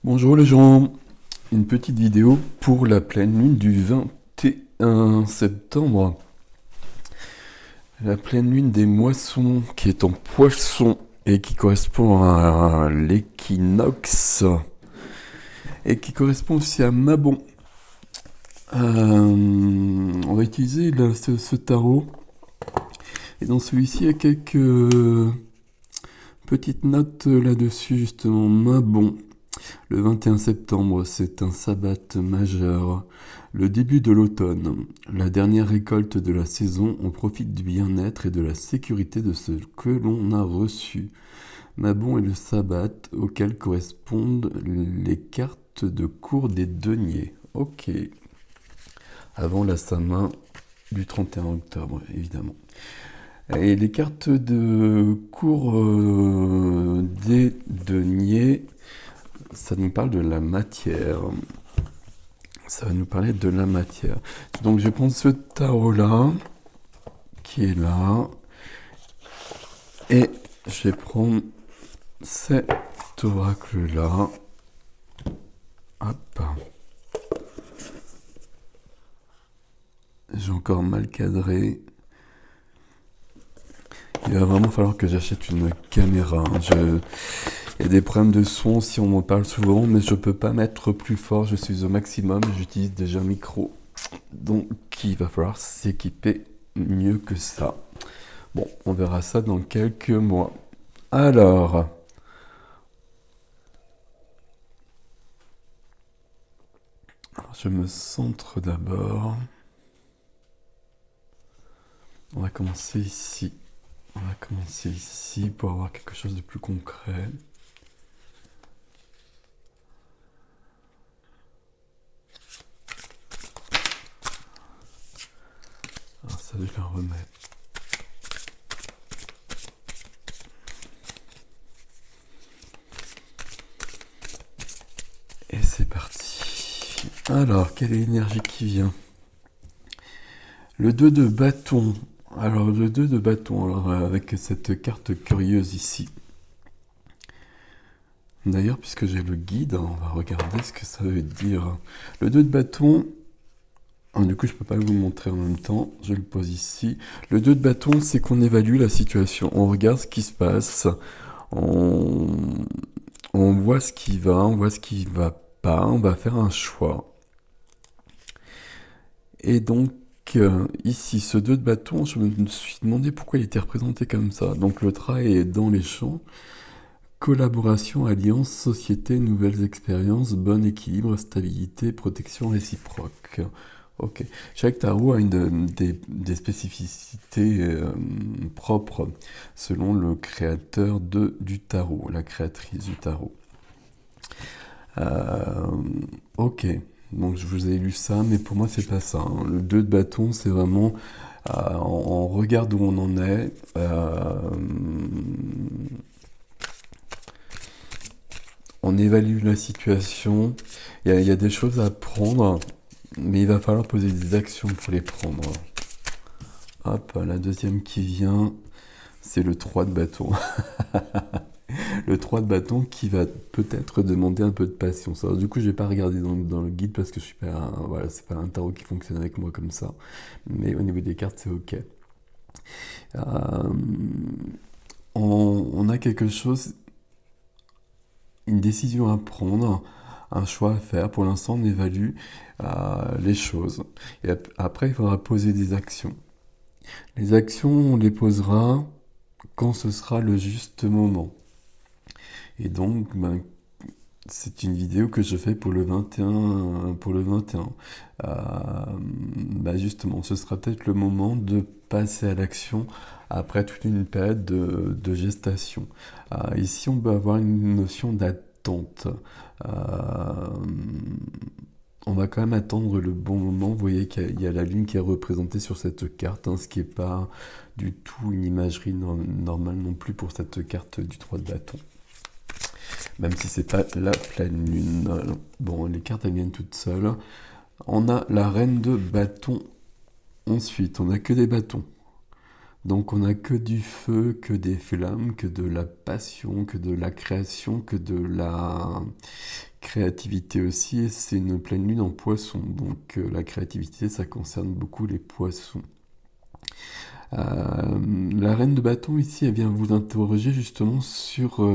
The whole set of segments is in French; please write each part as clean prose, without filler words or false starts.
Bonjour les gens, une petite vidéo pour la pleine lune du 21 septembre. La pleine lune des moissons qui est en poisson et qui correspond à l'équinoxe et qui correspond aussi à Mabon. On va utiliser ce tarot et dans celui-ci il y a quelques petites notes là-dessus justement. Mabon. Le 21 septembre, c'est un sabbat majeur, le début de l'automne, la dernière récolte de la saison. On profite du bien-être et de la sécurité de ce que l'on a reçu. Mabon est le sabbat auquel correspondent les cartes de cours des deniers. Ok. Avant la Saint-Main du 31 octobre, évidemment. Et les cartes de cours des deniers, ça nous parle de la matière. Ça va nous parler de la matière. Donc je vais prendre ce tarot-là, qui est là, et je vais prendre cet oracle-là. Hop. J'ai encore mal cadré. Il va vraiment falloir que j'achète une caméra. Il y a des problèmes de son si on m'en parle souvent, mais je peux pas mettre plus fort, je suis au maximum, j'utilise déjà un micro. Donc il va falloir s'équiper mieux que ça. Bon, on verra ça dans quelques mois. Alors, je me centre d'abord. On va commencer ici. On va commencer ici pour avoir quelque chose de plus concret. Alors ça, je vais le remettre. Et c'est parti. Alors, quelle est l'énergie qui vient? Le 2 de bâton. Alors, le 2 de bâton, alors, avec cette carte curieuse ici. D'ailleurs, puisque j'ai le guide, on va regarder ce que ça veut dire. Le 2 de bâton, du coup, je ne peux pas vous le montrer en même temps, je le pose ici. Le 2 de bâton, c'est qu'on évalue la situation, on regarde ce qui se passe, on voit ce qui va, on voit ce qui ne va pas, on va faire un choix. Et donc, ici, ce 2 de bâton, je me suis demandé pourquoi il était représenté comme ça. Donc, le travail est dans les champs. Collaboration, alliance, société, nouvelles expériences, bon équilibre, stabilité, protection réciproque. Ok. Chaque tarot a des spécificités propres selon le créateur du tarot, la créatrice du tarot. Ok. Donc je vous ai lu ça, mais pour moi c'est pas ça. Hein. Le 2 de bâton, c'est vraiment on regarde où on en est. On évalue la situation. Il y a des choses à prendre, mais il va falloir poser des actions pour les prendre. Hop, la deuxième qui vient, c'est le 3 de bâton. Le 3 de bâton qui va peut-être demander un peu de patience. Alors, du coup, je vais pas regarder dans le guide parce que je suis pas, voilà, c'est pas un tarot qui fonctionne avec moi comme ça. Mais au niveau des cartes, c'est ok. On a quelque chose, une décision à prendre, un choix à faire. Pour l'instant, on évalue les choses. Et après, il faudra poser des actions. Les actions, on les posera quand ce sera le juste moment. Et donc, c'est une vidéo que je fais pour le 21. Pour le 21. Justement, ce sera peut-être le moment de passer à l'action après toute une période de gestation. Ici, on peut avoir une notion d'attente. On va quand même attendre le bon moment. Vous voyez qu'il y a la lune qui est représentée sur cette carte, hein, ce qui n'est pas du tout une imagerie normale non plus pour cette carte du 3 de bâton. Même si c'est pas la pleine lune. Bon, les cartes elles viennent toutes seules. On a la reine de bâton. Ensuite, on n'a que des bâtons. Donc on n'a que du feu, que des flammes, que de la passion, que de la création, que créativité aussi, et c'est une pleine lune en poisson. Donc la créativité, ça concerne beaucoup les poissons. La reine de bâton ici, elle vient vous interroger justement sur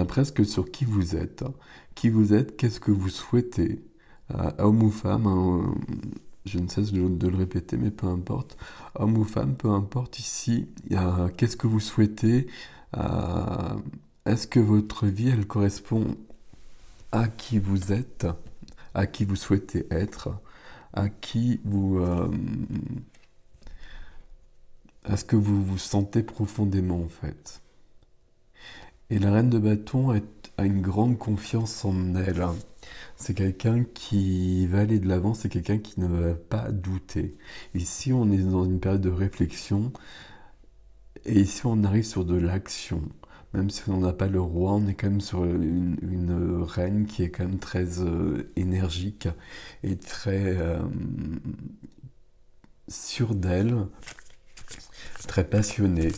presque sur qui vous êtes, hein. Qui vous êtes, qu'est-ce que vous souhaitez, homme ou femme, hein, je ne cesse de le répéter, mais peu importe, homme ou femme, peu importe ici, qu'est-ce que vous souhaitez, euh, est-ce que votre vie, elle correspond à qui vous êtes, à qui vous souhaitez être, à qui vous, à ce que vous vous sentez profondément en fait. Et la reine de bâton a une grande confiance en elle, hein. C'est quelqu'un qui va aller de l'avant, c'est quelqu'un qui ne va pas douter. Ici, on est dans une période de réflexion, et ici, on arrive sur de l'action. Même si on n'a pas le roi, on est quand même sur une reine qui est quand même très énergique et très sûre d'elle, très passionnée.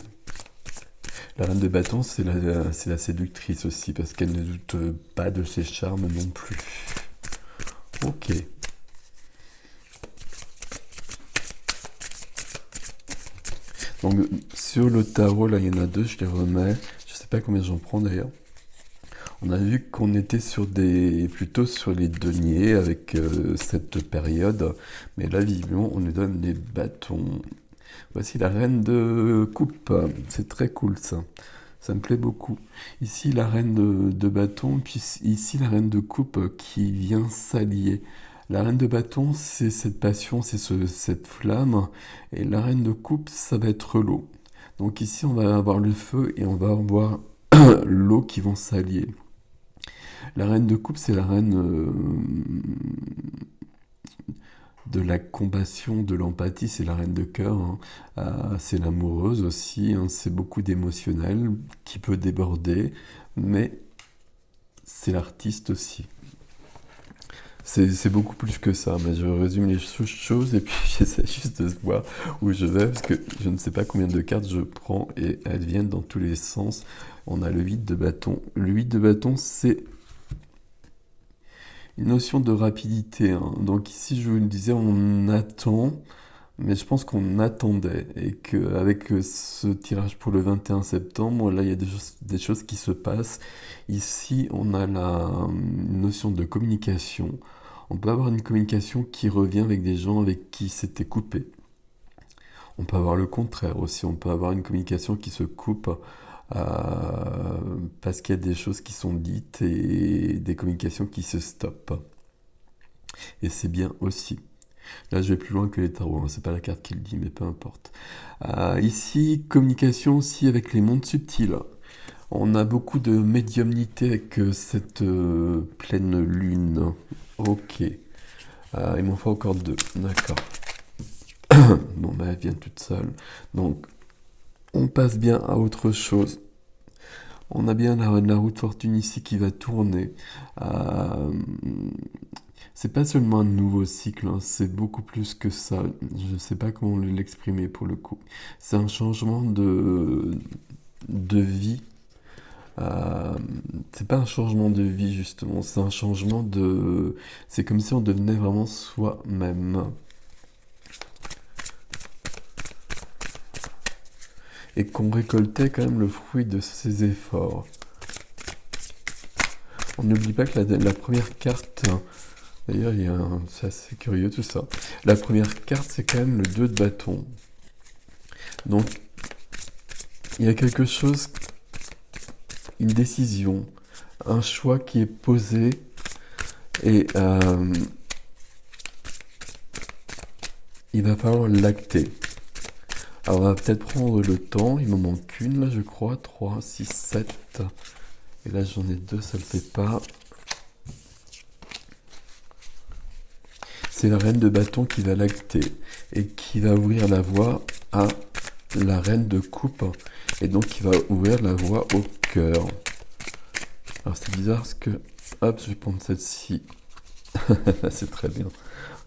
La reine de bâton, c'est la séductrice aussi, parce qu'elle ne doute pas de ses charmes non plus. Ok. Donc, sur le tarot, là, il y en a deux, je les remets. Je sais pas combien j'en prends d'ailleurs. On a vu qu'on était plutôt sur les deniers avec cette période. Mais là, visiblement, on nous donne les bâtons. Voici la reine de coupe. C'est très cool ça. Ça me plaît beaucoup. Ici, la reine de bâton, puis ici, la reine de coupe qui vient s'allier. La reine de bâton, c'est cette passion, c'est cette flamme. Et la reine de coupe, ça va être l'eau. Donc ici, on va avoir le feu et on va avoir l'eau qui vont s'allier. La reine de coupe, c'est la reine de la compassion, de l'empathie, c'est la reine de cœur, hein. C'est l'amoureuse aussi, hein. C'est beaucoup d'émotionnel qui peut déborder, mais c'est l'artiste aussi. C'est beaucoup plus que ça, mais je résume les choses et puis j'essaie juste de voir où je vais parce que je ne sais pas combien de cartes je prends et elles viennent dans tous les sens. On a le 8 de bâton. Le 8 de bâton, c'est une notion de rapidité, hein. Donc ici, je vous le disais, on attend, mais je pense qu'on attendait et qu'avec ce tirage pour le 21 septembre, là, il y a des choses qui se passent. Ici, on a la notion de communication. On peut avoir une communication qui revient avec des gens avec qui c'était coupé. On peut avoir le contraire aussi. On peut avoir une communication qui se coupe parce qu'il y a des choses qui sont dites et des communications qui se stoppent. Et c'est bien aussi. Là, je vais plus loin que les tarots, hein. C'est pas la carte qui le dit, mais peu importe. Ici, communication aussi avec les mondes subtils. On a beaucoup de médiumnité avec cette pleine lune. Ok. Il m'en faut encore deux. D'accord. Bon, bah, elle vient toute seule. Donc, on passe bien à autre chose. On a bien la route fortune ici qui va tourner. C'est pas seulement un nouveau cycle, hein, c'est beaucoup plus que ça. Je ne sais pas comment l'exprimer pour le coup. C'est un changement de vie. C'est pas un changement de vie justement, c'est un changement de... C'est comme si on devenait vraiment soi-même. Et qu'on récoltait quand même le fruit de ses efforts. On n'oublie pas que la première carte, d'ailleurs c'est assez curieux tout ça, la première carte c'est quand même le 2 de bâton. Donc il y a quelque chose, une décision, un choix qui est posé et il va falloir l'acter. Alors on va peut-être prendre le temps, il m'en manque une là je crois, 3, 6, 7. Et là j'en ai deux, ça le fait pas. C'est la reine de bâton qui va l'acter et qui va ouvrir la voie à la reine de coupe et donc qui va ouvrir la voie au cœur. Alors c'est bizarre parce que... Hop, je vais prendre celle-ci. C'est très bien.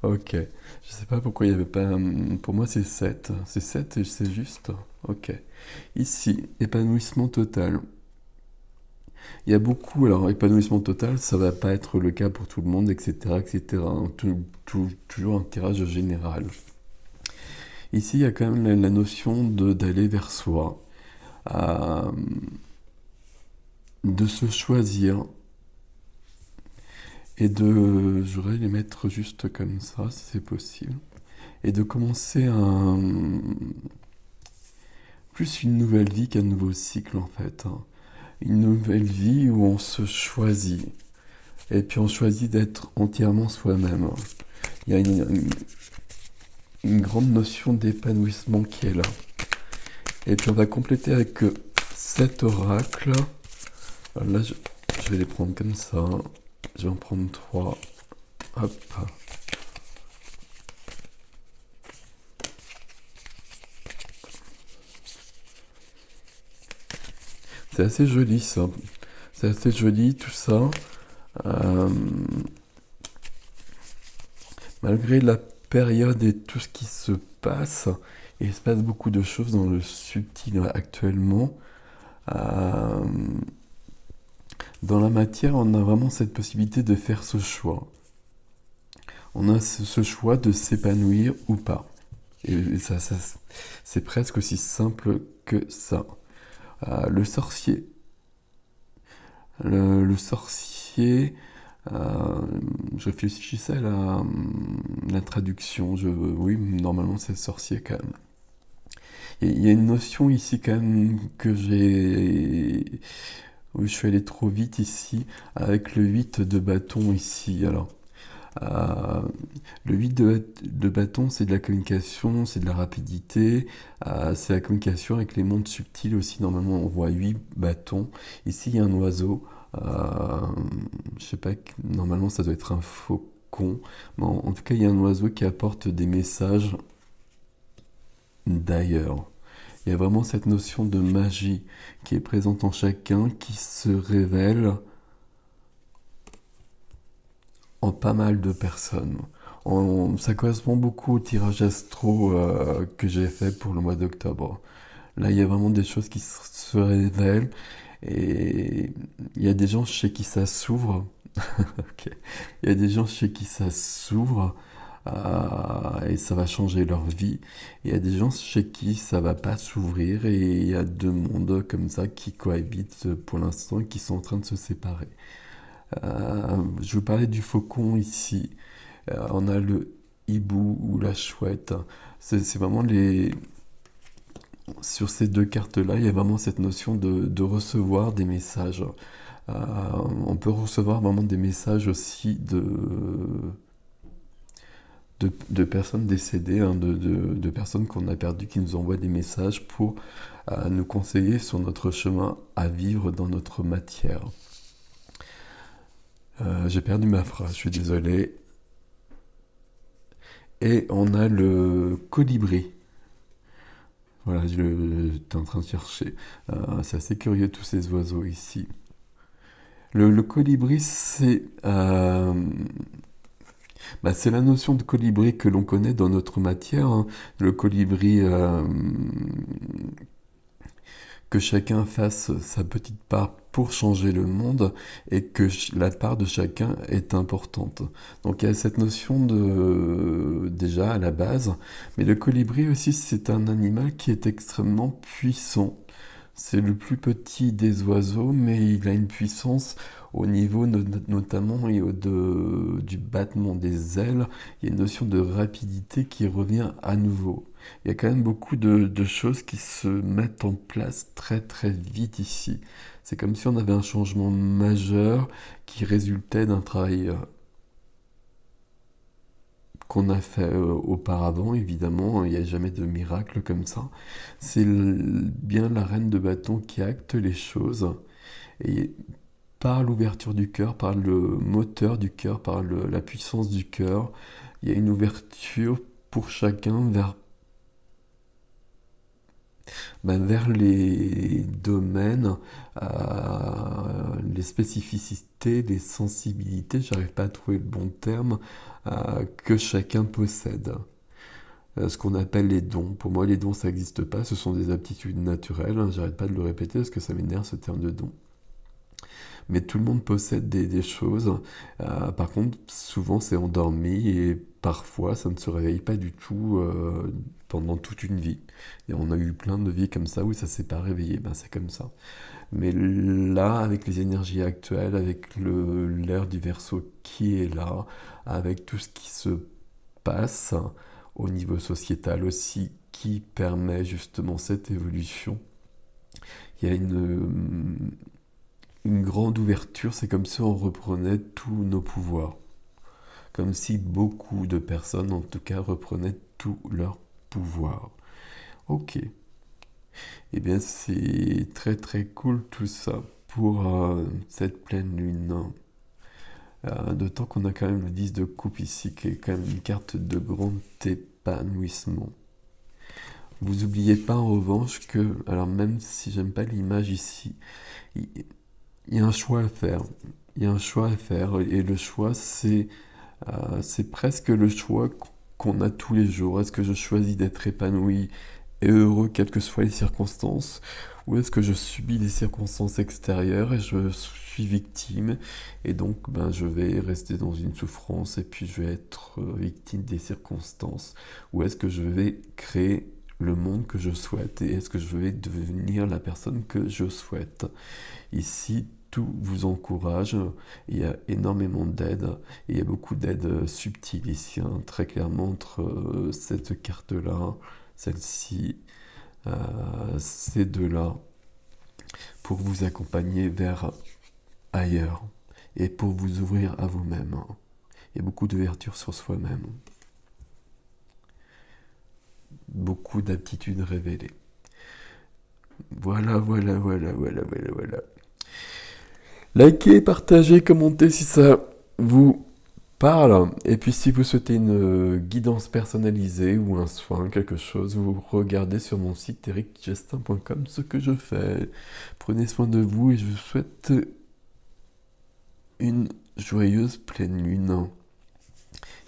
Ok. Je sais pas pourquoi il n'y avait pas... Pour moi c'est 7. C'est 7 et c'est juste. Ok. Ici, épanouissement total. Il y a beaucoup, alors épanouissement total, ça va pas être le cas pour tout le monde, etc., etc. Hein. Toujours un tirage général. Ici, il y a quand même la notion d'aller vers soi, euh, de se choisir et je voudrais les mettre juste comme ça, si c'est possible, et de commencer plus une nouvelle vie qu'un nouveau cycle en fait. Hein. Une nouvelle vie où on se choisit. Et puis on choisit d'être entièrement soi-même. Il y a une grande notion d'épanouissement qui est là. Et puis on va compléter avec cet oracle. Alors là, je vais les prendre comme ça. Je vais en prendre 3. Hop. C'est assez joli ça. C'est assez joli tout ça. Malgré la période et tout ce qui se passe, il se passe beaucoup de choses dans le subtil actuellement. Dans la matière, on a vraiment cette possibilité de faire ce choix. On a ce choix de s'épanouir ou pas. Et ça c'est presque aussi simple que ça. Le sorcier. Le sorcier, je réfléchissais à la traduction. Oui, normalement c'est sorcier quand même. Il y a une notion ici quand même que j'ai... Oui, je suis allé trop vite ici, avec le 8 de bâton ici. Alors, le 8 de bâton, c'est de la communication, c'est de la rapidité, c'est la communication avec les mondes subtils aussi. Normalement, on voit 8 bâtons. Ici, il y a un oiseau. Je sais pas, normalement, ça doit être un faucon. Mais en tout cas, il y a un oiseau qui apporte des messages d'ailleurs. Il y a vraiment cette notion de magie qui est présente en chacun, qui se révèle en pas mal de personnes. Ça correspond beaucoup au tirage astro que j'ai fait pour le mois d'octobre. Là, il y a vraiment des choses qui se révèlent et il y a des gens chez qui ça s'ouvre. Ok. Il y a des gens chez qui ça s'ouvre et ça va changer leur vie. Il y a des gens chez qui ça va pas s'ouvrir et il y a deux mondes comme ça qui cohabitent pour l'instant et qui sont en train de se séparer. Je vous parlais du faucon ici. On a le hibou ou la chouette. C'est vraiment les... Sur ces deux cartes-là, il y a vraiment cette notion de recevoir des messages. On peut recevoir vraiment des messages aussi de personnes décédées, hein, de personnes qu'on a perdues qui nous envoient des messages pour nous conseiller sur notre chemin à vivre dans notre matière. J'ai perdu ma phrase, je suis désolé. Et on a le colibri. Voilà, j'étais en train de chercher. C'est assez curieux tous ces oiseaux ici. Le colibri, c'est la notion de colibri que l'on connaît dans notre matière. Hein. Le colibri, que chacun fasse sa petite part pour changer le monde et que la part de chacun est importante. Donc il y a cette notion déjà à la base, mais le colibri aussi c'est un animal qui est extrêmement puissant. C'est le plus petit des oiseaux, mais il a une puissance au niveau notamment du battement des ailes. Il y a une notion de rapidité qui revient à nouveau. Il y a quand même beaucoup de choses qui se mettent en place très très vite ici. C'est comme si on avait un changement majeur qui résultait d'un travail qu'on a fait auparavant, évidemment, il n'y a jamais de miracle comme ça. C'est bien la reine de bâton qui acte les choses, et par l'ouverture du cœur, par le moteur du cœur, par la puissance du cœur, il y a une ouverture pour chacun vers les domaines, les spécificités, les sensibilités, j'arrive pas à trouver le bon terme, que chacun possède. Ce qu'on appelle les dons. Pour moi, les dons, ça n'existe pas, ce sont des aptitudes naturelles. Hein, j'arrête pas de le répéter parce que ça m'énerve ce terme de don. Mais tout le monde possède des choses. Par contre, souvent c'est endormi et parfois ça ne se réveille pas du tout pendant toute une vie. Et on a eu plein de vies comme ça où ça s'est pas réveillé. Ben, c'est comme ça. Mais là, avec les énergies actuelles, avec l'ère du Verseau qui est là, avec tout ce qui se passe au niveau sociétal aussi, qui permet justement cette évolution, il y a une grande ouverture. C'est comme si on reprenait tous nos pouvoirs. Comme si beaucoup de personnes, en tout cas, reprenaient tous leurs pouvoirs. Ok. Eh bien, c'est très très cool tout ça pour cette pleine lune. D'autant qu'on a quand même le 10 de coupe ici, qui est quand même une carte de grand épanouissement. Vous oubliez pas en revanche que, alors même si j'aime pas l'image ici, il y a un choix à faire. Il y a un choix à faire et le choix c'est presque le choix qu'on a tous les jours. Est-ce que je choisis d'être épanoui et heureux quelles que soient les circonstances, ou est-ce que je subis des circonstances extérieures et je suis victime et donc ben, je vais rester dans une souffrance et puis je vais être victime des circonstances, ou est-ce que je vais créer le monde que je souhaite et est-ce que je vais devenir la personne que je souhaite. Ici, tout vous encourage, il y a énormément d'aide, et il y a beaucoup d'aide subtile ici, hein, très clairement entre cette carte-là, celle-ci, ces deux-là, pour vous accompagner vers ailleurs, et pour vous ouvrir à vous-même. Il y a beaucoup d'ouverture sur soi-même, beaucoup d'aptitudes révélées. Voilà, voilà, voilà, voilà, voilà, voilà. Likez, partagez, commentez si ça vous parle. Et puis si vous souhaitez une guidance personnalisée ou un soin, quelque chose, vous regardez sur mon site ericgestin.com ce que je fais. Prenez soin de vous et je vous souhaite une joyeuse pleine lune.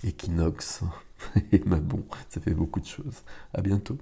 Équinoxe. Et bon, ça fait beaucoup de choses. À bientôt.